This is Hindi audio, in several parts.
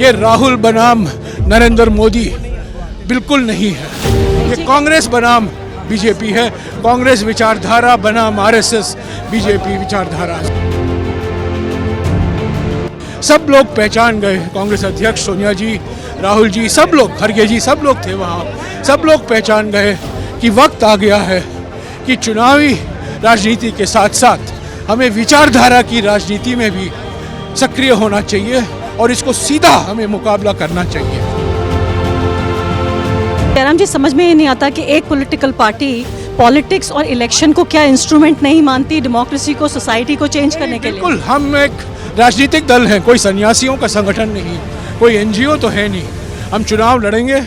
ये राहुल बनाम नरेंद्र मोदी बिल्कुल नहीं है। ये कांग्रेस बनाम बीजेपी है। कांग्रेस विचारधारा बनाम आरएसएस, बीजेपी विचारधारा। सब लोग पहचान गए, कांग्रेस अध्यक्ष सोनिया जी, राहुल जी, सब लोग, खड़गे जी, सब लोग थे वहाँ। सब लोग पहचान गए कि वक्त आ गया है कि चुनावी राजनीति के साथ साथ हमें विचारधारा की राजनीति में भी सक्रिय होना चाहिए और इसको सीधा हमें मुकाबला करना चाहिए। जयराम जी, समझ में ये नहीं आता कि एक पॉलिटिकल पार्टी पॉलिटिक्स और इलेक्शन को क्या इंस्ट्रूमेंट नहीं मानती डेमोक्रेसी को, सोसाइटी को चेंज करने के लिए? बिल्कुल, हम एक राजनीतिक दल हैं, कोई सन्यासियों का संगठन नहीं, कोई एनजीओ तो है नहीं। हम चुनाव लड़ेंगे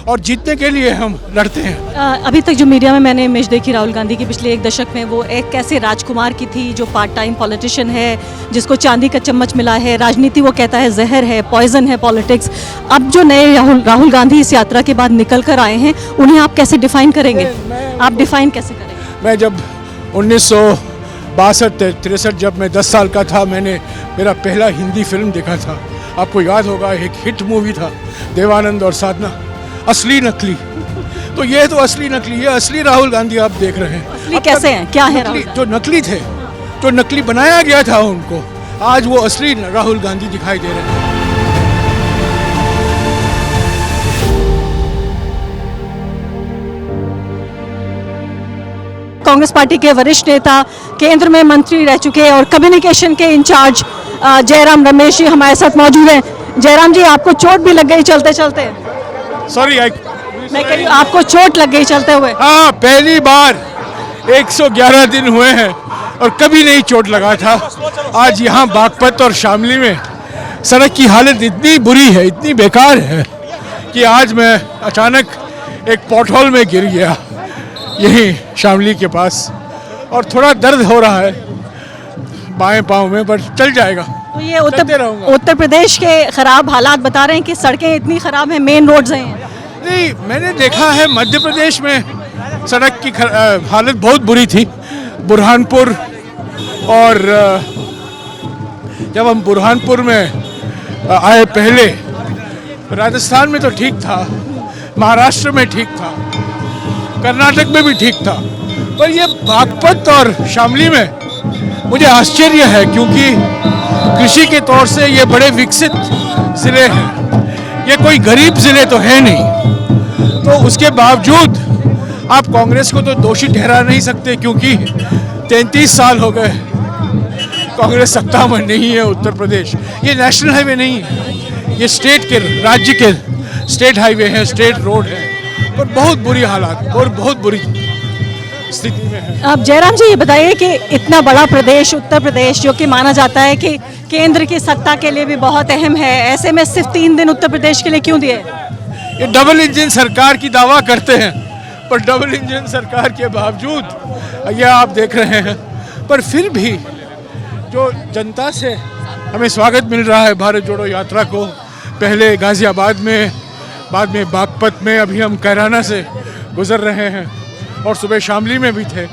और जीतने के लिए हम लड़ते हैं। अभी तक जो मीडिया में मैंने इमेज देखी राहुल गांधी की पिछले एक दशक में, वो एक कैसे राजकुमार की थी जो पार्ट टाइम पॉलिटिशियन है, जिसको चांदी का चम्मच मिला है। राजनीति वो कहता है जहर है, पॉइजन है पॉलिटिक्क्स। अब जो नए राहुल गांधी इस यात्रा के बाद निकल कर आए हैं, उन्हें आप कैसे डिफाइन करेंगे? आप डिफाइन कैसे करेंगे? मैं जब 1962-63 जब मैं 10 साल का था, मैंने मेरा पहला हिंदी फिल्म देखा था। आपको याद होगा, एक हिट मूवी था, देवानंद और साधना, असली नकली। तो ये तो असली नकली, ये असली राहुल गांधी आप देख रहे हैं। असली कैसे हैं? क्या है राहुल? जो नकली थे, जो नकली बनाया गया था उनको, आज वो असली राहुल गांधी दिखाई दे रहे हैं। कांग्रेस पार्टी के वरिष्ठ नेता, केंद्र में मंत्री रह चुके और कम्युनिकेशन के इंचार्ज जयराम रमेश जी हमारे साथ मौजूद हैं। जयराम जी, आपको चोट भी लग गई चलते चलते? सॉरी, मैं कह रही हूँ आपको चोट लग गई चलते हुए? हाँ, पहली बार 111 दिन हुए हैं और कभी नहीं चोट लगा था। आज यहाँ बागपत और शामली में सड़क की हालत इतनी बुरी है, इतनी बेकार है कि आज मैं अचानक एक पॉटहोल में गिर गया यहीं शामली के पास, और थोड़ा दर्द हो रहा है बाएं पाँव में, पर चल जाएगा। तो ये उत्तर प्रदेश के खराब हालात बता रहे हैं कि सड़कें इतनी खराब हैं, मेन रोड्स हैं? नहीं, मैंने देखा है मध्य प्रदेश में सड़क की हालत बहुत बुरी थी। बुरहानपुर, और जब हम बुरहानपुर में आए पहले, राजस्थान में तो ठीक था, महाराष्ट्र में ठीक था, कर्नाटक में भी ठीक था, पर ये बागपत और शामली में मुझे आश्चर्य है, क्योंकि कृषि के तौर से ये बड़े विकसित जिले हैं, ये कोई गरीब जिले तो है नहीं। तो उसके बावजूद आप कांग्रेस को तो दोषी ठहरा नहीं सकते, क्योंकि 33 साल हो गए कांग्रेस सत्ता में नहीं है उत्तर प्रदेश। ये नेशनल हाईवे नहीं है, ये स्टेट के, राज्य के स्टेट हाईवे है, स्टेट रोड है, और बहुत बुरी हालात और बहुत बुरी स्थिति में है। अब जयराम जी, ये बताइए कि इतना बड़ा प्रदेश उत्तर प्रदेश, जो कि माना जाता है कि केंद्र की सत्ता के लिए भी बहुत अहम है, ऐसे में सिर्फ 3 दिन उत्तर प्रदेश के लिए क्यों दिए? ये डबल इंजन सरकार की दावा करते हैं, पर डबल इंजन सरकार के बावजूद ये आप देख रहे हैं, पर फिर भी जो जनता से हमें स्वागत मिल रहा है भारत जोड़ो यात्रा को, पहले गाजियाबाद में, बाद में बागपत में, अभी हम कैराना से गुजर रहे हैं और सुबह शामली में भी थे,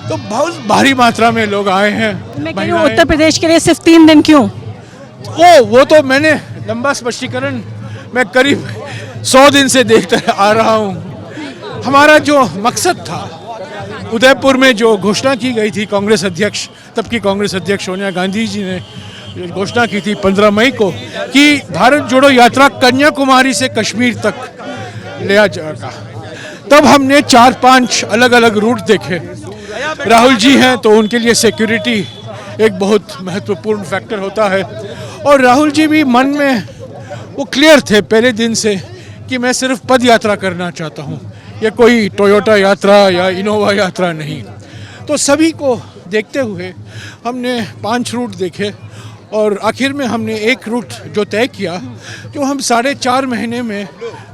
तो बहुत भारी मात्रा में लोग आए हैं। मैं कह रही हूँ उत्तर प्रदेश के लिए सिर्फ 3 दिन क्यों? वो तो मैंने लंबा स्पष्टीकरण मैं करीब 100 दिन से देखता आ रहा हूँ। हमारा जो मकसद था, उदयपुर में जो घोषणा की गई थी कांग्रेस अध्यक्ष, तब की कांग्रेस अध्यक्ष सोनिया गांधी जी ने घोषणा की थी 15 मई को, कि भारत जोड़ो यात्रा कन्याकुमारी से कश्मीर तक ले जाएगा। तब हमने 4-5 अलग अलग रूट देखे। राहुल जी हैं तो उनके लिए सिक्योरिटी एक बहुत महत्वपूर्ण फैक्टर होता है, और राहुल जी भी मन में वो क्लियर थे पहले दिन से कि मैं सिर्फ पद यात्रा करना चाहता हूँ, ये कोई टोयोटा यात्रा या इनोवा यात्रा नहीं। तो सभी को देखते हुए हमने 5 रूट देखे, और आखिर में हमने एक रूट जो तय किया, जो हम 4.5 महीने में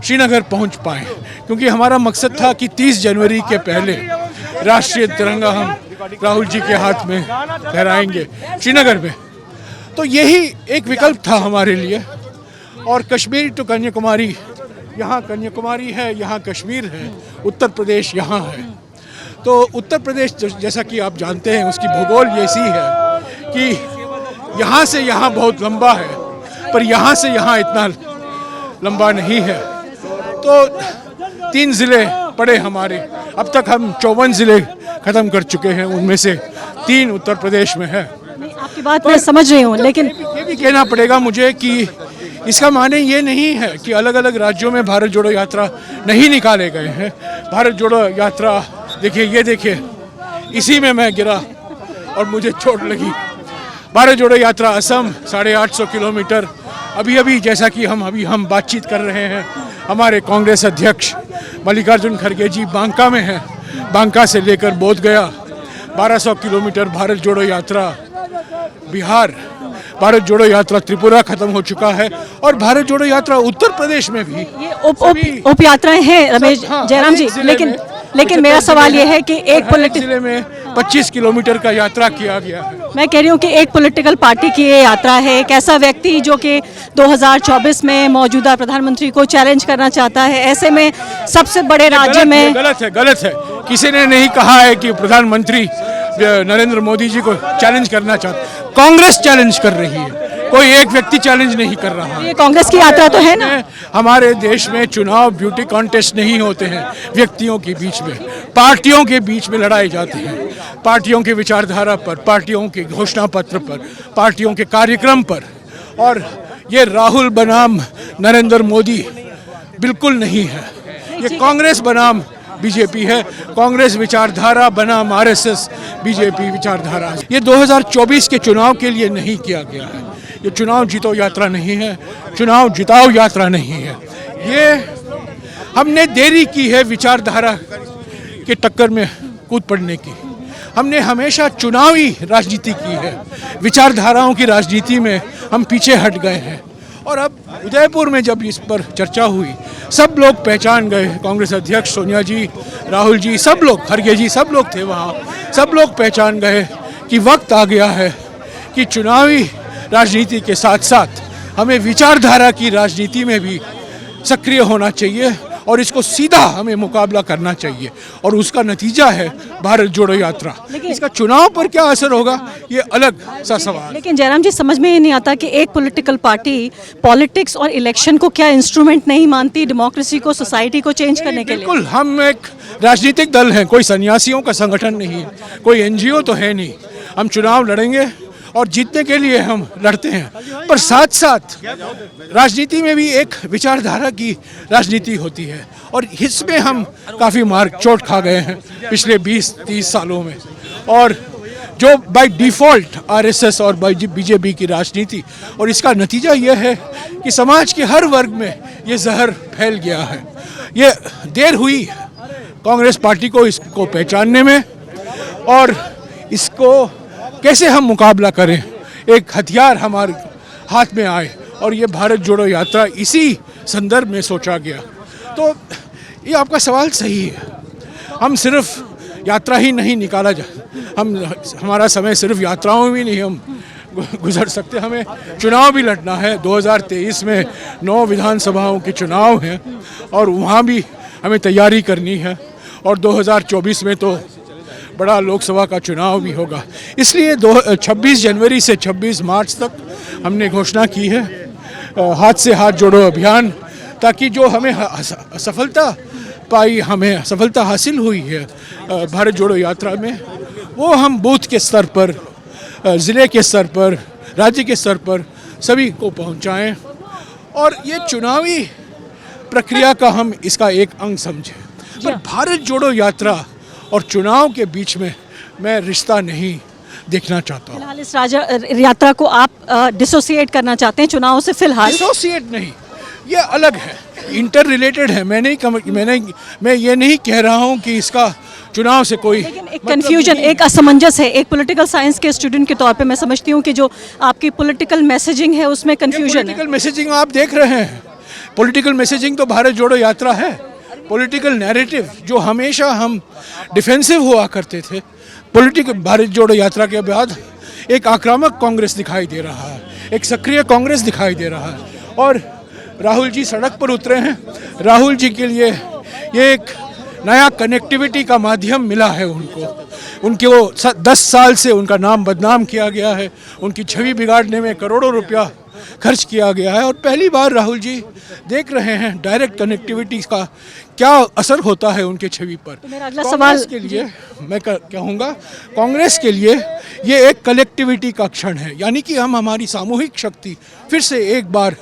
श्रीनगर पहुंच पाए, क्योंकि हमारा मकसद था कि 30 जनवरी के पहले राष्ट्रीय तिरंगा हम राहुल जी के हाथ में फहराएंगे श्रीनगर में। तो यही एक विकल्प था हमारे लिए। और कश्मीर टू कन्याकुमारी, यहाँ कन्याकुमारी है, यहाँ कश्मीर है, उत्तर प्रदेश यहाँ है। तो उत्तर प्रदेश जैसा कि आप जानते हैं, उसकी भूगोल ऐसी है कि यहाँ से यहाँ बहुत लंबा है, पर यहाँ से यहाँ इतना लंबा नहीं है। तो 3 ज़िले पड़े हमारे, अब तक हम 54 ज़िले ख़त्म कर चुके हैं, उनमें से 3 उत्तर प्रदेश में है। नहीं, आपकी बात मैं समझ रही हूँ, लेकिन ये भी कहना पड़ेगा मुझे कि इसका माने ये नहीं है कि अलग अलग राज्यों में भारत जोड़ो यात्रा नहीं निकाले गए हैं। भारत जोड़ो यात्रा देखिए, ये देखिए, इसी में मैं गिरा और मुझे चोट लगी। भारत जोड़ो यात्रा असम 850 किलोमीटर, अभी जैसा कि हम बातचीत कर रहे हैं, हमारे कांग्रेस अध्यक्ष मल्लिकार्जुन खड़गे जी बांका में हैं। बांका से लेकर बोध गया 1200 किलोमीटर भारत जोड़ो यात्रा। बिहार भारत जोड़ो यात्रा त्रिपुरा खत्म हो चुका है, और भारत जोड़ो यात्रा उत्तर प्रदेश में भी ये उप यात्राएं हैं रमेश हाँ, जयराम जी, लेकिन मेरा सवाल ये है कि एक जिले में 25 किलोमीटर का यात्रा किया गया है। मैं कह रही हूँ कि एक पॉलिटिकल पार्टी की ये यात्रा है, एक ऐसा व्यक्ति जो कि 2024 में मौजूदा प्रधानमंत्री को चैलेंज करना चाहता है, ऐसे में सबसे बड़े राज्य में गलत है। किसी ने नहीं कहा है कि प्रधानमंत्री नरेंद्र मोदी जी को चैलेंज करना चाहता, कांग्रेस चैलेंज कर रही है, कोई एक व्यक्ति चैलेंज नहीं कर रहा है। ये कांग्रेस की यात्रा तो है ना। हमारे देश में चुनाव ब्यूटी कॉन्टेस्ट नहीं होते हैं व्यक्तियों के बीच में, पार्टियों के बीच में लड़ाए जाते हैं। पार्टियों की विचारधारा पर, पार्टियों के घोषणा पत्र पर, पार्टियों के कार्यक्रम पर। और ये राहुल बनाम नरेंद्र मोदी बिल्कुल नहीं है, ये कांग्रेस बनाम बीजेपी है, कांग्रेस विचारधारा बनाम आरएसएस, बीजेपी विचारधारा। ये 2024 के चुनाव के लिए नहीं किया गया है, ये चुनाव जीतो यात्रा नहीं है, चुनाव जिताओ यात्रा नहीं है। ये हमने देरी की है विचारधारा के टक्कर में कूद पड़ने की। हमने हमेशा चुनावी राजनीति की है, विचारधाराओं की राजनीति में हम पीछे हट गए हैं। और अब उदयपुर में जब इस पर चर्चा हुई, सब लोग पहचान गए, कांग्रेस अध्यक्ष सोनिया जी, राहुल जी, सब लोग, खड़गे जी, सब लोग थे वहाँ, सब लोग पहचान गए कि वक्त आ गया है कि चुनावी राजनीति के साथ साथ हमें विचारधारा की राजनीति में भी सक्रिय होना चाहिए, और इसको सीधा हमें मुकाबला करना चाहिए। और उसका नतीजा है भारत जोड़ो यात्रा। इसका चुनाव पर क्या असर होगा, ये अलग सा सवाल। लेकिन जयराम जी, समझ में ये नहीं आता कि एक पॉलिटिकल पार्टी पॉलिटिक्स और इलेक्शन को क्या इंस्ट्रूमेंट नहीं मानती डेमोक्रेसी को, सोसाइटी को चेंज करने के लिए? बिल्कुल, हम एक राजनीतिक दल हैं, कोई सन्यासियों का संगठन नहीं है, कोई एनजीओ तो है नहीं। हम चुनाव लड़ेंगे और जीतने के लिए हम लड़ते हैं, पर साथ साथ राजनीति में भी एक विचारधारा की राजनीति होती है, और इसमें हम काफ़ी मार चोट खा गए हैं पिछले 20-30 सालों में। और जो बाय डिफ़ॉल्ट आरएसएस और बीजेपी की राजनीति, और इसका नतीजा यह है कि समाज के हर वर्ग में ये जहर फैल गया है। ये देर हुई कांग्रेस पार्टी को इसको पहचानने में, और इसको कैसे हम मुकाबला करें, एक हथियार हमारे हाथ में आए, और ये भारत जोड़ो यात्रा इसी संदर्भ में सोचा गया। तो ये आपका सवाल सही है, हम सिर्फ यात्रा ही नहीं निकाला जा, हमारा समय सिर्फ यात्राओं में भी नहीं हम गुजर सकते, हमें चुनाव भी लड़ना है। 2023 में 9 विधानसभाओं के चुनाव हैं, और वहाँ भी हमें तैयारी करनी है, और 2024 में तो बड़ा लोकसभा का चुनाव भी होगा। इसलिए 26 जनवरी से 26 मार्च तक हमने घोषणा की है हाथ से हाथ जोड़ो अभियान, ताकि जो हमें सफलता पाई, हमें सफलता हासिल हुई है भारत जोड़ो यात्रा में, वो हम बूथ के स्तर पर, ज़िले के स्तर पर, राज्य के स्तर पर सभी को पहुंचाएं, और ये चुनावी प्रक्रिया का हम इसका एक अंग समझें। पर भारत जोड़ो यात्रा और चुनाव के बीच में मैं रिश्ता नहीं देखना चाहता हूँ। फिलहाल इस यात्रा को आप डिसोसिएट करना चाहते हैं चुनाव से? फिलहाल डिसोसिएट नहीं, ये अलग है, इंटर रिलेटेड है। मैं ये नहीं कह रहा हूँ कि इसका चुनाव से कोई, लेकिन एक कंफ्यूजन, एक असमंजस है। एक पॉलिटिकल साइंस के स्टूडेंट के तौर पे मैं समझती हूँ कि जो आपकी पॉलिटिकल मैसेजिंग है उसमें कंफ्यूजन है। पॉलिटिकल मैसेजिंग आप देख रहे हैं, पॉलिटिकल मैसेजिंग तो भारत जोड़ो यात्रा है। पॉलिटिकल नैरेटिव जो हमेशा हम डिफेंसिव हुआ करते थे, पॉलिटिकल भारत जोड़ो यात्रा के बाद एक आक्रामक कांग्रेस दिखाई दे रहा है, एक सक्रिय कांग्रेस दिखाई दे रहा है। और राहुल जी सड़क पर उतरे हैं, राहुल जी के लिए ये एक नया कनेक्टिविटी का माध्यम मिला है उनके वो 10 साल से उनका नाम बदनाम किया गया है, उनकी छवि बिगाड़ने में करोड़ों रुपया खर्च किया गया है और पहली बार राहुल जी देख रहे हैं डायरेक्ट कनेक्टिविटी का क्या असर होता है उनके छवि पर। मेरा अगला कांग्रेस सवाल के लिए मैं कहूँगा, कांग्रेस के लिए ये एक कलेक्टिविटी का क्षण है, यानी कि हम हमारी सामूहिक शक्ति फिर से एक बार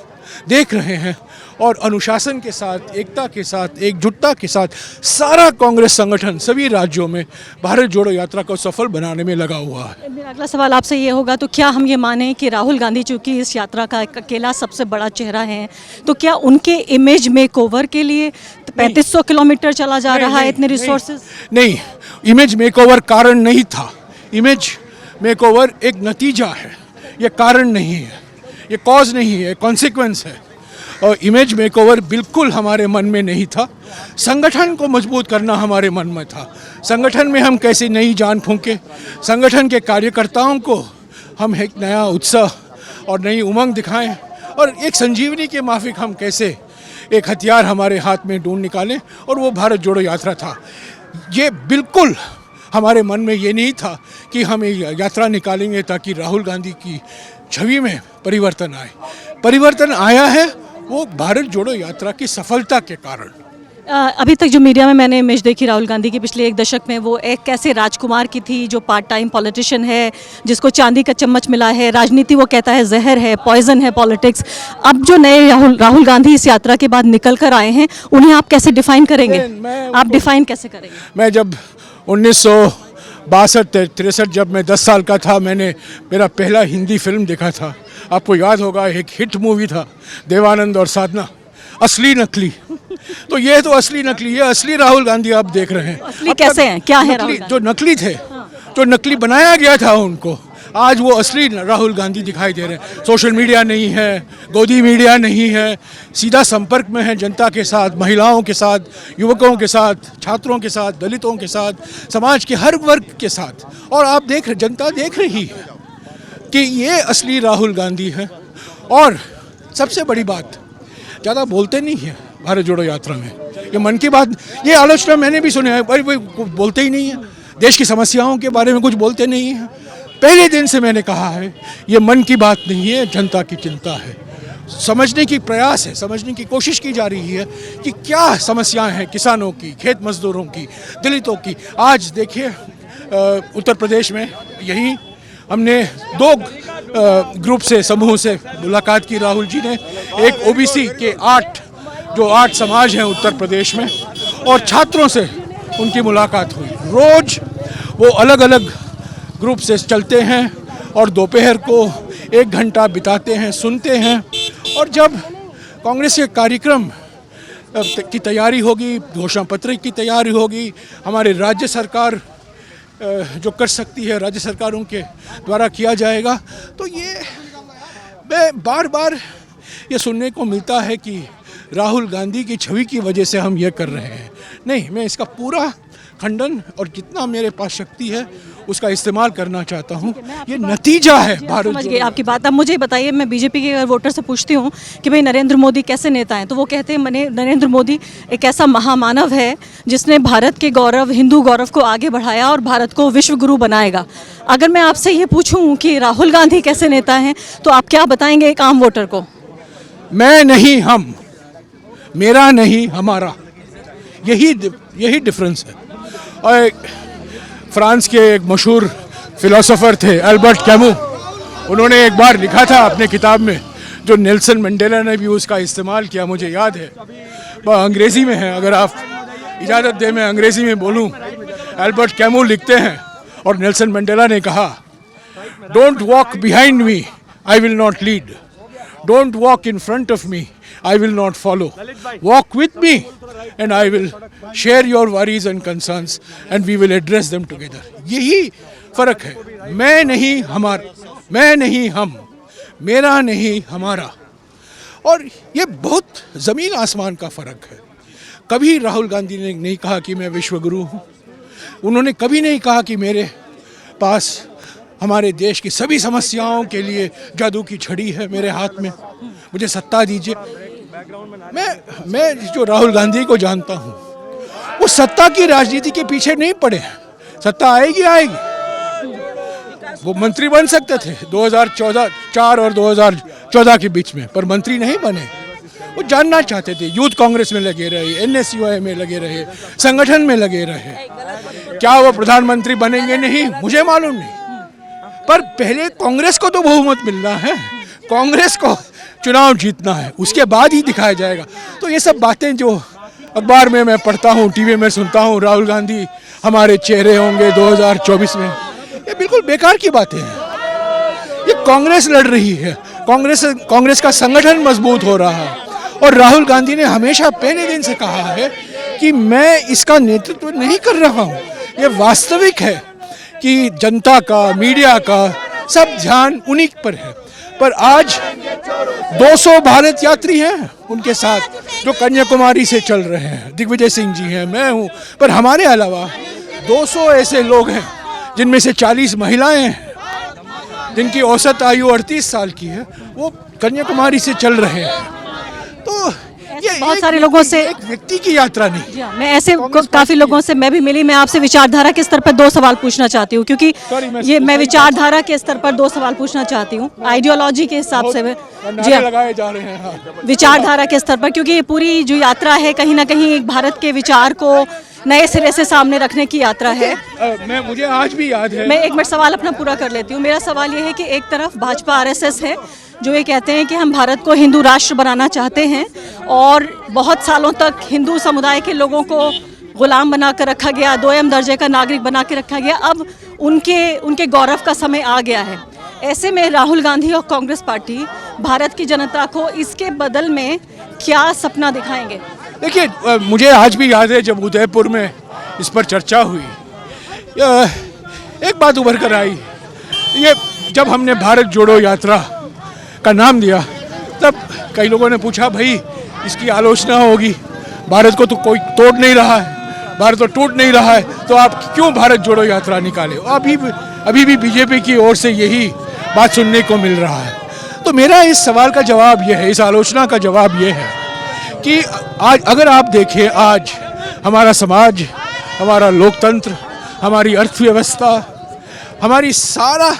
देख रहे हैं और अनुशासन के साथ, एकता के साथ, एकजुटता के साथ सारा कांग्रेस संगठन सभी राज्यों में भारत जोड़ो यात्रा को सफल बनाने में लगा हुआ है। मेरा अगला सवाल आपसे ये होगा, तो क्या हम ये माने कि राहुल गांधी चूंकि इस यात्रा का एक अकेला सबसे बड़ा चेहरा है, तो क्या उनके इमेज मेकओवर के लिए 3500 किलोमीटर चला जा रहा है, इतने रिसोर्सेज? नहीं, इमेज मेकओवर कारण नहीं था। इमेज मेकओवर एक नतीजा है, ये कारण नहीं है, ये कॉज नहीं है, कॉन्सिक्वेंस है। और इमेज मेकओवर बिल्कुल हमारे मन में नहीं था। संगठन को मजबूत करना हमारे मन में था। संगठन में हम कैसे नई जान फूंके, संगठन के कार्यकर्ताओं को हम एक नया उत्साह और नई उमंग दिखाएं और एक संजीवनी के माफिक हम कैसे एक हथियार हमारे हाथ में ढूंढ निकालें, और वो भारत जोड़ो यात्रा था। ये बिल्कुल हमारे मन में ये नहीं था कि हम ये यात्रा निकालेंगे ताकि राहुल गांधी की छवि में परिवर्तन आए। परिवर्तन आया है वो भारत जोड़ो यात्रा की सफलता के कारण। अभी तक जो मीडिया में मैंने इमेज देखी राहुल गांधी की पिछले एक दशक में, वो एक कैसे राजकुमार की थी जो पार्ट टाइम पॉलिटिशियन है, जिसको चांदी का चम्मच मिला है, राजनीति वो कहता है जहर है, पॉइजन है पॉलिटिक्स। अब जो नए राहुल गांधी इस यात्रा के बाद निकल कर आए हैं, उन्हें आप कैसे डिफाइन करेंगे? आप डिफाइन कैसे करेंगे? मैं जब 1962-63 जब मैं 10 साल का था, मैंने मेरा पहला हिंदी फिल्म देखा था। आपको याद होगा, एक हिट मूवी था देवानंद और साधना, असली नकली। तो ये तो असली नकली है, असली राहुल गांधी आप देख रहे हैं। असली कैसे हैं? क्या है राहुल गांधी? जो नकली थे, जो नकली बनाया गया था उनको, आज वो असली राहुल गांधी दिखाई दे रहे हैं। सोशल मीडिया नहीं है, गोदी मीडिया नहीं है, सीधा संपर्क में है जनता के साथ, महिलाओं के साथ, युवकों के साथ, छात्रों के साथ, दलितों के साथ, समाज के हर वर्ग के साथ। और आप जनता देख रही है कि ये असली राहुल गांधी है। और सबसे बड़ी बात, ज़्यादा बोलते नहीं है भारत जोड़ो यात्रा में। ये मन की बात, ये आलोचना मैंने भी सुनी है, भाई बोलते ही नहीं है, देश की समस्याओं के बारे में कुछ बोलते नहीं हैं। पहले दिन से मैंने कहा है, ये मन की बात नहीं है, जनता की चिंता है। समझने की प्रयास है, समझने की कोशिश की जा रही है कि क्या समस्याएं हैं किसानों की, खेत मजदूरों की, दलितों की। आज देखिए उत्तर प्रदेश में यही हमने 2 ग्रुप से, समूह से मुलाकात की राहुल जी ने। एक ओबीसी के 8 समाज हैं उत्तर प्रदेश में, और छात्रों से उनकी मुलाकात हुई। रोज वो अलग अलग ग्रुप से चलते हैं और दोपहर को 1 घंटा बिताते हैं, सुनते हैं। और जब कांग्रेस के कार्यक्रम की तैयारी होगी, घोषणा पत्र की तैयारी होगी, हमारे राज्य सरकार जो कर सकती है, राज्य सरकारों के द्वारा किया जाएगा। तो ये मैं बार बार ये सुनने को मिलता है कि राहुल गांधी की छवि की वजह से हम ये कर रहे हैं। नहीं, मैं इसका पूरा खंडन और जितना मेरे पास शक्ति है उसका इस्तेमाल करना चाहता हूँ। ये नतीजा है भारत। समझ गई आपकी बात। अब मुझे बताइए, मैं बीजेपी के वोटर से पूछती हूँ कि भाई नरेंद्र मोदी कैसे नेता हैं, तो वो कहते हैं नरेंद्र मोदी एक ऐसा महामानव है जिसने भारत के गौरव, हिंदू गौरव को आगे बढ़ाया और भारत को विश्व गुरु बनाएगा। अगर मैं आपसे ये पूछूँ कि राहुल गांधी कैसे नेता हैं, तो आप क्या बताएंगे एक आम वोटर को? मैं नहीं हम, मेरा नहीं हमारा, यही डिफरेंस है। और फ्रांस के एक मशहूर फिलोसोफर थे एल्बर्ट कैमू, उन्होंने एक बार लिखा था अपने किताब में, जो नेल्सन मंडेला ने भी उसका इस्तेमाल किया, मुझे याद है, वह अंग्रेज़ी में है। अगर आप इजाज़त दें मैं अंग्रेज़ी में बोलूं। एल्बर्ट कैमू लिखते हैं, और नेल्सन मंडेला ने कहा, don't walk behind me, I will not lead. Don't walk in front of me, I will not follow. Walk with me and I will share your worries and concerns and we will address them together. यही फर्क है। मैं नहीं हमारा, मैं नहीं हम, मेरा नहीं हमारा। और ये बहुत ज़मीन आसमान का फ़र्क है। कभी राहुल गांधी ने नहीं कहा कि मैं विश्वगुरु हूँ। उन्होंने कभी नहीं कहा कि मेरे पास हमारे देश की सभी समस्याओं के लिए जादू की छड़ी है मेरे हाथ में, मुझे सत्ता दीजिए। मैं जो राहुल गांधी को जानता हूँ, वो सत्ता की राजनीति के पीछे नहीं पड़े। सत्ता आएगी, वो मंत्री बन सकते थे 2014 और 14 के बीच में, पर मंत्री नहीं बने। वो जानना चाहते थे, यूथ कांग्रेस में लगे रहे, एनएसयूआई में लगे रहे, संगठन में लगे रहे, क्या वो प्रधानमंत्री बनेंगे? नहीं, मुझे मालूम नहीं। पर पहले कांग्रेस को तो बहुमत मिलना है, कांग्रेस को चुनाव जीतना है, उसके बाद ही दिखाया जाएगा। तो ये सब बातें जो अखबार में मैं पढ़ता हूँ, टीवी में सुनता हूँ, राहुल गांधी हमारे चेहरे होंगे 2024 में, ये बिल्कुल बेकार की बातें हैं। ये कांग्रेस लड़ रही है, कांग्रेस का संगठन मजबूत हो रहा है, और राहुल गांधी ने हमेशा पहले दिन से कहा है कि मैं इसका नेतृत्व नहीं कर रहा हूँ। ये वास्तविक है कि जनता का, मीडिया का सब ध्यान उन्हीं पर है। पर आज 200 भारत यात्री हैं उनके साथ, जो कन्याकुमारी से चल रहे हैं। दिग्विजय सिंह जी हैं, मैं हूँ, पर हमारे अलावा 200 ऐसे लोग हैं जिनमें से 40 महिलाएं हैं, जिनकी औसत आयु 38 साल की है, वो कन्याकुमारी से चल रहे हैं। तो ये बहुत सारे लोगों से, एक व्यक्ति की यात्रा नहीं। जी हाँ, मैं ऐसे काफी लोगों से मैं भी मिली। मैं आपसे विचारधारा के स्तर पर 2 सवाल पूछना चाहती हूँ, क्योंकि मैं विचारधारा के स्तर पर 2 सवाल पूछना चाहती हूँ, आइडियोलॉजी के हिसाब से। जी हाँ, लगाए जा रहे हैं, हाँ। विचारधारा के स्तर पर, क्योंकि ये पूरी जो यात्रा है कहीं ना कहीं एक भारत के विचार को नए सिरे से सामने रखने की यात्रा है। मुझे आज भी याद है। मैं 1 मिनट सवाल अपना पूरा कर लेती हूँ। मेरा सवाल ये है कि एक तरफ भाजपा आरएसएस है जो ये कहते हैं कि हम भारत को हिंदू राष्ट्र बनाना चाहते हैं, और बहुत सालों तक हिंदू समुदाय के लोगों को गुलाम बना कर रखा गया, 2M दर्जे का नागरिक बना के रखा गया। अब उनके गौरव का समय आ गया है। ऐसे में राहुल गांधी और कांग्रेस पार्टी भारत की जनता को इसके बदल में क्या सपना दिखाएंगे? देखिए, मुझे आज भी याद है जब उदयपुर में इस पर चर्चा हुई, एक बात उभर कर आई। ये जब हमने भारत जोड़ो यात्रा का नाम दिया, तब कई लोगों ने पूछा, भाई इसकी आलोचना होगी, भारत को तो कोई तोड़ नहीं रहा है, भारत तो टूट नहीं रहा है, तो आप क्यों भारत जोड़ो यात्रा निकाले? अभी भी बीजेपी की ओर से यही बात सुनने को मिल रहा है। तो मेरा इस सवाल का जवाब यह है, इस आलोचना का जवाब यह है कि आज अगर आप देखें, आज हमारा समाज, हमारा लोकतंत्र, हमारी अर्थव्यवस्था, हमारी सारा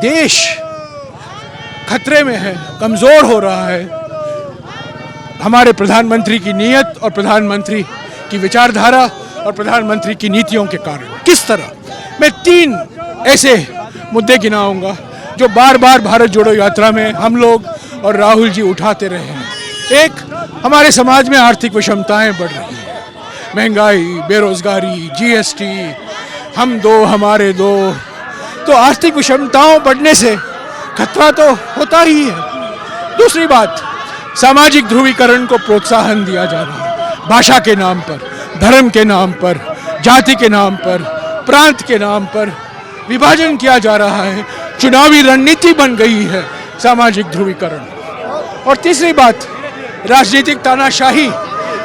देश खतरे में है, कमज़ोर हो रहा है, हमारे प्रधानमंत्री की नीयत और प्रधानमंत्री की विचारधारा और प्रधानमंत्री की नीतियों के कारण। किस तरह? मैं 3 ऐसे मुद्दे गिनाऊंगा जो बार बार भारत जोड़ो यात्रा में हम लोग और राहुल जी उठाते रहे हैं। एक, हमारे समाज में आर्थिक विषमताएं बढ़ रही हैं, महंगाई, बेरोजगारी, जीएसटी, हम दो हमारे दो। तो आर्थिक विषमताओं बढ़ने से खतरा तो होता ही है। दूसरी बात, सामाजिक ध्रुवीकरण को प्रोत्साहन दिया जा रहा है, भाषा के नाम पर, धर्म के नाम पर, जाति के नाम पर, प्रांत के नाम पर विभाजन किया जा रहा है, चुनावी रणनीति बन गई है सामाजिक ध्रुवीकरण। और तीसरी बात, राजनीतिक तानाशाही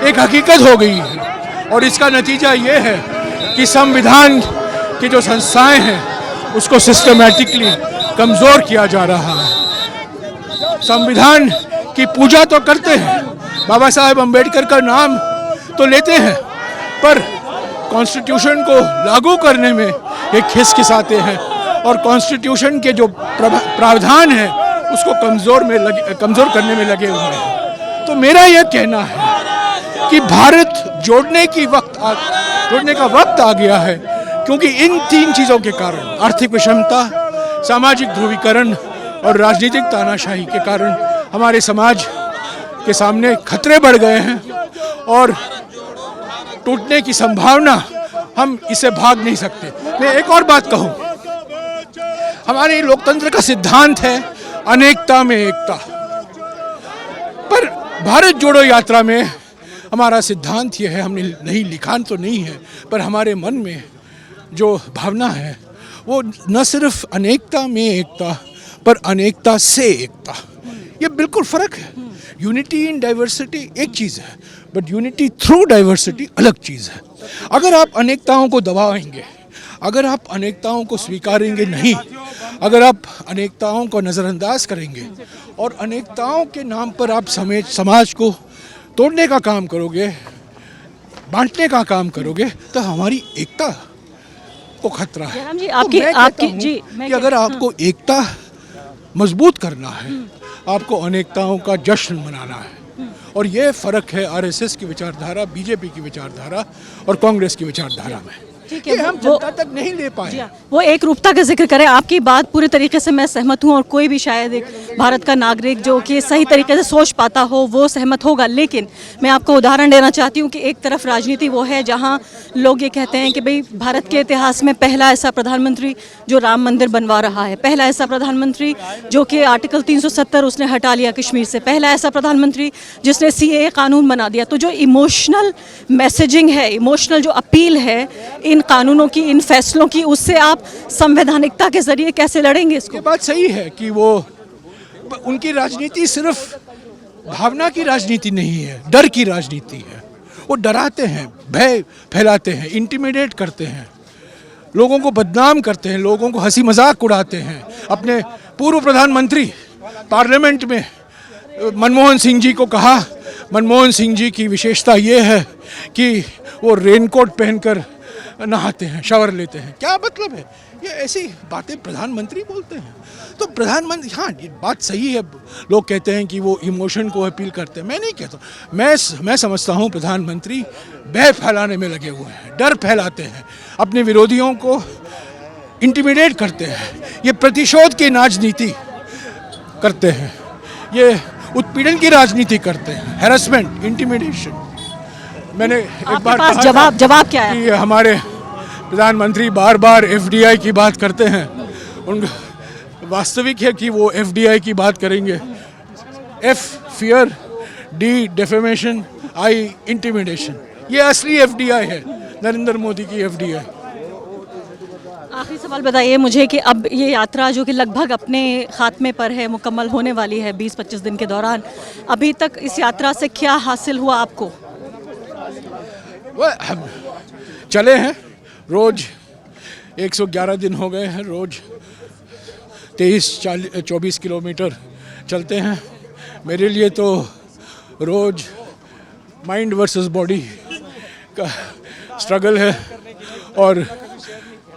एक हकीकत हो गई है, और इसका नतीजा ये है कि संविधान की जो संस्थाएं हैं उसको सिस्टमैटिकली कमज़ोर किया जा रहा है। संविधान की पूजा तो करते हैं, बाबा साहेब अम्बेडकर का नाम तो लेते हैं, पर कॉन्स्टिट्यूशन को लागू करने में एक खिसखिसाते हैं, और कॉन्स्टिट्यूशन के जो प्रावधान है उसको कमज़ोर करने में लगे हुए हैं। तो मेरा यह कहना है कि भारत जोड़ने का वक्त आ गया है, क्योंकि इन 3 चीज़ों के कारण, आर्थिक विषमता, सामाजिक ध्रुवीकरण और राजनीतिक तानाशाही के कारण हमारे समाज के सामने खतरे बढ़ गए हैं, और टूटने की संभावना, हम इससे भाग नहीं सकते। मैं एक और बात कहूं, हमारे लोकतंत्र का सिद्धांत है अनेकता में एकता, पर भारत जोड़ो यात्रा में हमारा सिद्धांत यह है, हमने नहीं लिखा तो नहीं है, पर हमारे मन में जो भावना है वो न सिर्फ अनेकता में एकता, पर अनेकता से एकता। ये बिल्कुल फ़र्क है। यूनिटी इन डाइवर्सिटी एक चीज़ है, बट यूनिटी थ्रू डाइवर्सिटी अलग चीज़ है। अगर आप अनेकताओं को दबाएंगे, अगर आप अनेकताओं को स्वीकारेंगे नहीं, अगर आप अनेकताओं को नज़रअंदाज करेंगे और अनेकताओं के नाम पर आप समाज को तोड़ने का काम करोगे, बांटने का काम करोगे, तो हमारी एकता को खतरा है। जयराम जी, तो मैं कहता हूं जी, कि अगर आपको एकता मजबूत करना है, आपको अनेकताओं का जश्न मनाना है। और ये फ़र्क है आरएसएस की विचारधारा, बीजेपी की विचारधारा और कांग्रेस की विचारधारा में। ठीक ये है, हम जनता तक नहीं ले पाए। वो एक रूपता का जिक्र करें, आपकी बात पूरी तरीके से मैं सहमत हूँ और कोई भी शायद एक भारत का नागरिक जो कि सही तरीके से सोच पाता हो वो सहमत होगा। लेकिन मैं आपको उदाहरण देना चाहती हूँ कि एक तरफ राजनीति वो है जहाँ लोग ये कहते हैं कि भाई भारत के इतिहास में पहला ऐसा प्रधानमंत्री जो राम मंदिर बनवा रहा है, पहला ऐसा प्रधानमंत्री जो कि आर्टिकल 370 उसने हटा लिया कश्मीर से, पहला ऐसा प्रधानमंत्री जिसने CAA कानून बना दिया। तो जो इमोशनल मैसेजिंग है, इमोशनल जो अपील है इन कानूनों की, इन फैसलों की, उससे आप संवैधानिकता के जरिए कैसे लड़ेंगे इसको? ये बात सही है कि वो उनकी राजनीति सिर्फ भावना की राजनीति नहीं है, डर की राजनीति है। वो डराते हैं, भय फैलाते हैं, इंटिमिडेट करते हैं, लोगों को बदनाम करते हैं, लोगों को हंसी मजाक उड़ाते हैं। अपने पूर्व प्रधानमंत्री पार्लियामेंट में मनमोहन सिंह जी को कहा, मनमोहन सिंह जी की विशेषता ये है कि वो रेनकोट पहनकर नहाते हैं, शावर लेते हैं। क्या मतलब है? ये ऐसी बातें प्रधानमंत्री बोलते हैं। तो प्रधानमंत्री, हाँ ये बात सही है, लोग कहते हैं कि वो इमोशन को अपील करते हैं। मैं नहीं कहता, मैं समझता हूँ प्रधानमंत्री भय फैलाने में लगे हुए हैं, डर फैलाते हैं, अपने विरोधियों को इंटिमिडेट करते हैं, ये प्रतिशोध की राजनीति करते हैं, ये उत्पीड़न की राजनीति करते हैं, हैरेसमेंट, इंटिमिडेशन। मैंने एक आपके बार पास कहा जवाब क्या है? कि हमारे प्रधानमंत्री बार बार FDI की बात करते हैं, उनका वास्तविक है कि वो FDI की बात करेंगे। F fear, D defamation, I intimidation. ये असली FDI है, नरेंद्र मोदी की FDI। आखिरी सवाल बताइए मुझे कि अब ये यात्रा जो कि लगभग अपने खात्मे पर है, मुकम्मल होने वाली है 20-25 दिन के दौरान, अभी तक इस यात्रा से क्या हासिल हुआ आपको? हम चले हैं, रोज़ 111 दिन हो गए हैं, रोज़ 23-24 किलोमीटर चलते हैं। मेरे लिए तो रोज़ माइंड वर्सेस बॉडी का स्ट्रगल है, और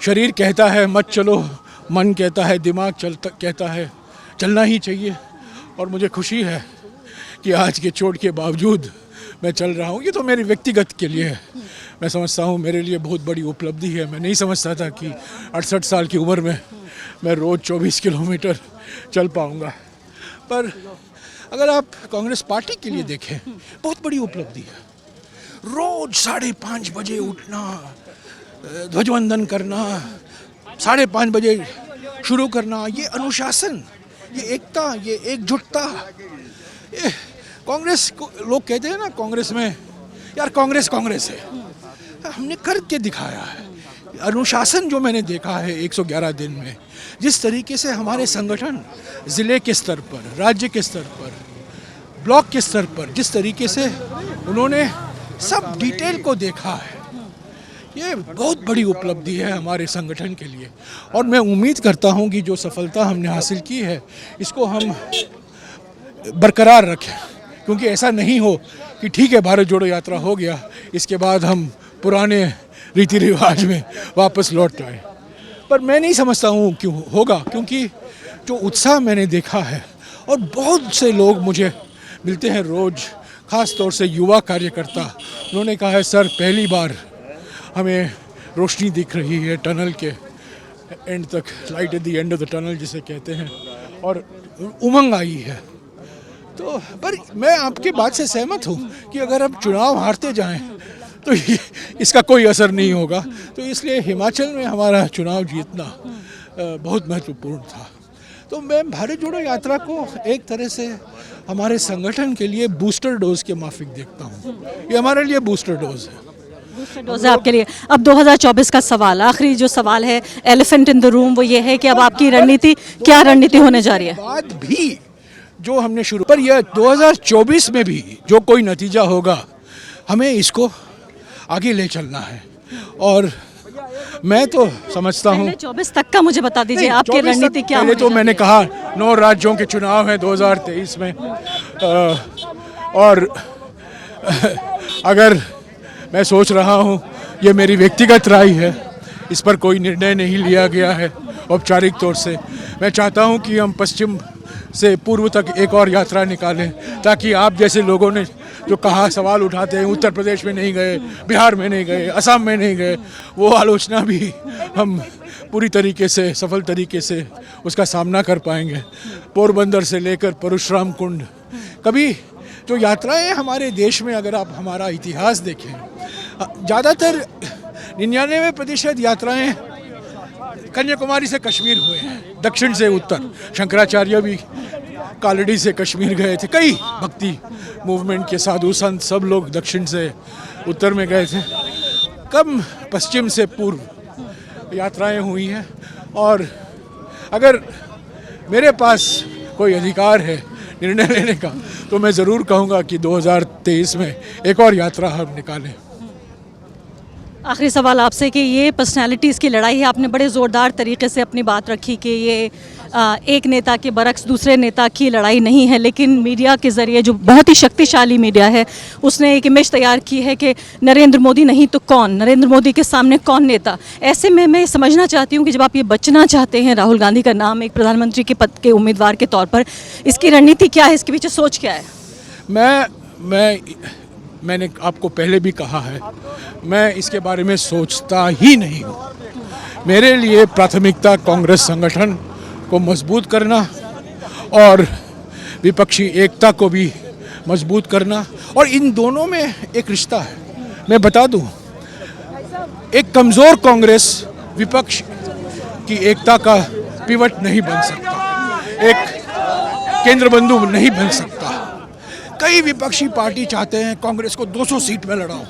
शरीर कहता है मत चलो, मन कहता है, दिमाग कहता है चलना ही चाहिए। और मुझे खुशी है कि आज के चोट के बावजूद मैं चल रहा हूँ। ये तो मेरी व्यक्तिगत के लिए है, मैं समझता हूँ मेरे लिए बहुत बड़ी उपलब्धि है। मैं नहीं समझता था कि 68 साल की उम्र में मैं रोज़ 24 किलोमीटर चल पाऊँगा। पर अगर आप कांग्रेस पार्टी के लिए देखें, बहुत बड़ी उपलब्धि है। रोज़ 5:30 बजे उठना, ध्वजवंदन करना, 5:30 बजे शुरू करना, ये अनुशासन, ये एकता, ये एकजुटता, ये कांग्रेस को लोग कहते हैं ना कांग्रेस में, यार कांग्रेस है, हमने करके दिखाया है। अनुशासन जो मैंने देखा है 111 दिन में, जिस तरीके से हमारे संगठन ज़िले के स्तर पर, राज्य के स्तर पर, ब्लॉक के स्तर पर, जिस तरीके से उन्होंने सब डिटेल को देखा है, ये बहुत बड़ी उपलब्धि है हमारे संगठन के लिए। और मैं उम्मीद करता हूँ कि जो सफलता हमने हासिल की है इसको हम बरकरार रखें, क्योंकि ऐसा नहीं हो कि ठीक है भारत जोड़ो यात्रा हो गया, इसके बाद हम पुराने रीति रिवाज में वापस लौट आए। पर मैं नहीं समझता हूँ क्यों होगा, क्योंकि जो उत्साह मैंने देखा है, और बहुत से लोग मुझे मिलते हैं रोज़, ख़ास तौर से युवा कार्यकर्ता, उन्होंने कहा है सर पहली बार हमें रोशनी दिख रही है टनल के एंड तक, light at the end of the tunnel जिसे कहते हैं, और उमंग आई है। तो पर मैं आपकी बात से सहमत हूँ कि अगर अब चुनाव हारते जाएं तो इसका कोई असर नहीं होगा। तो इसलिए हिमाचल में हमारा चुनाव जीतना बहुत महत्वपूर्ण था। तो मैं भारत जोड़ो यात्रा को एक तरह से हमारे संगठन के लिए बूस्टर डोज के माफिक देखता हूँ। ये हमारे लिए बूस्टर डोज है। डोज है आपके लिए। अब 2024 का सवाल, आखिरी जो सवाल है, एलिफेंट इन द रूम, वो ये है कि अब आपकी रणनीति क्या रणनीति होने जा रही है? बात भी जो हमने शुरू, पर यह 2024 में भी जो कोई नतीजा होगा हमें इसको आगे ले चलना है। और मैं तो समझता हूँ 24 तक का मुझे बता दीजिए आपकी रणनीति क्या पहले तो मैंने कहा 9 राज्यों के चुनाव है 2023 में, और अगर मैं सोच रहा हूँ, ये मेरी व्यक्तिगत राय है, इस पर कोई निर्णय नहीं लिया गया है औपचारिक तौर से। मैं चाहता हूँ कि हम पश्चिम से पूर्व तक एक और यात्रा निकालें, ताकि आप जैसे लोगों ने जो कहा, सवाल उठाते हैं उत्तर प्रदेश में नहीं गए, बिहार में नहीं गए, असम में नहीं गए, वो आलोचना भी हम पूरी तरीके से, सफल तरीके से उसका सामना कर पाएंगे। पोरबंदर से लेकर परशुराम कुंड, कभी जो यात्राएं हमारे देश में, अगर आप हमारा इतिहास देखें, ज़्यादातर 99% यात्राएं कन्याकुमारी से कश्मीर हुए हैं, दक्षिण से उत्तर। शंकराचार्य भी कालड़ी से कश्मीर गए थे, कई भक्ति मूवमेंट के साधु संत सब लोग दक्षिण से उत्तर में गए थे। कम पश्चिम से पूर्व यात्राएं हुई हैं, और अगर मेरे पास कोई अधिकार है निर्णय लेने का, तो मैं ज़रूर कहूँगा कि 2023 में एक और यात्रा हम निकालें। आखिरी सवाल आपसे कि ये पर्सनालिटीज़ की लड़ाई है, आपने बड़े ज़ोरदार तरीके से अपनी बात रखी कि ये एक नेता के बरक्स दूसरे नेता की लड़ाई नहीं है, लेकिन मीडिया के ज़रिए, जो बहुत ही शक्तिशाली मीडिया है, उसने एक इमेज तैयार की है कि नरेंद्र मोदी नहीं तो कौन, नरेंद्र मोदी के सामने कौन नेता। ऐसे में मैं समझना चाहती हूँ कि जब आप ये बचना चाहते हैं राहुल गांधी का नाम एक प्रधानमंत्री के पद के उम्मीदवार के तौर पर, इसकी रणनीति क्या है, इसके पीछे सोच क्या है? मैंने आपको पहले भी कहा है, मैं इसके बारे में सोचता ही नहीं हूँ। मेरे लिए प्राथमिकता कांग्रेस संगठन को मजबूत करना और विपक्षी एकता को भी मजबूत करना, और इन दोनों में एक रिश्ता है। मैं बता दूँ, एक कमज़ोर कांग्रेस विपक्ष की एकता का पिवट नहीं बन सकता, एक केंद्र बिंदु नहीं बन सकता। कई विपक्षी पार्टी चाहते हैं कांग्रेस को 200 सीट में लड़ाओ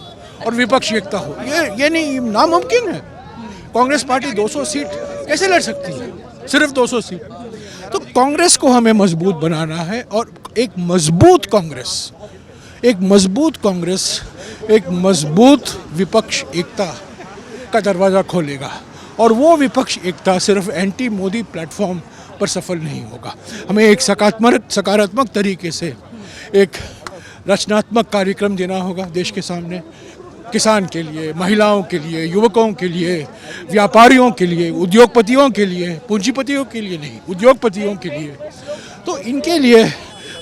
और विपक्षी एकता हो, ये नहीं, नामुमकिन है। कांग्रेस पार्टी 200 सीट कैसे लड़ सकती है, सिर्फ 200 सीट। तो कांग्रेस को हमें मजबूत बनाना है, और एक मजबूत कांग्रेस, एक मजबूत विपक्ष एकता का दरवाज़ा खोलेगा, और वो विपक्ष एकता सिर्फ एंटी मोदी प्लेटफॉर्म पर सफल नहीं होगा। हमें एक सकारात्मक तरीके से एक रचनात्मक कार्यक्रम देना होगा देश के सामने, किसान के लिए, महिलाओं के लिए, युवकों के लिए, व्यापारियों के लिए, उद्योगपतियों के लिए, पूंजीपतियों के लिए नहीं, उद्योगपतियों के लिए। तो इनके लिए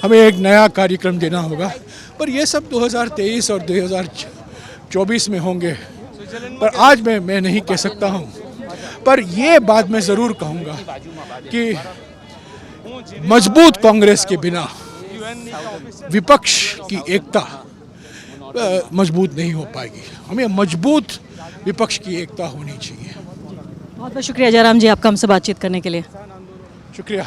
हमें एक नया कार्यक्रम देना होगा, पर ये सब 2023 और 2024 में होंगे, पर आज मैं नहीं कह सकता हूँ। पर ये बात मैं ज़रूर कहूँगा कि मजबूत कांग्रेस के बिना विपक्ष की एकता मजबूत नहीं हो पाएगी। हमें मजबूत विपक्ष की एकता होनी चाहिए। बहुत बहुत शुक्रिया जयराम जी, आपका हमसे बातचीत करने के लिए। शुक्रिया।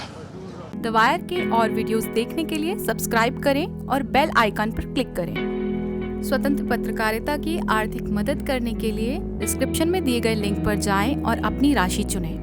द वायर के और वीडियोस देखने के लिए सब्सक्राइब करें और बेल आइकन पर क्लिक करें। स्वतंत्र पत्रकारिता की आर्थिक मदद करने के लिए डिस्क्रिप्शन में दिए गए लिंक पर जाएं और अपनी राशि चुनें।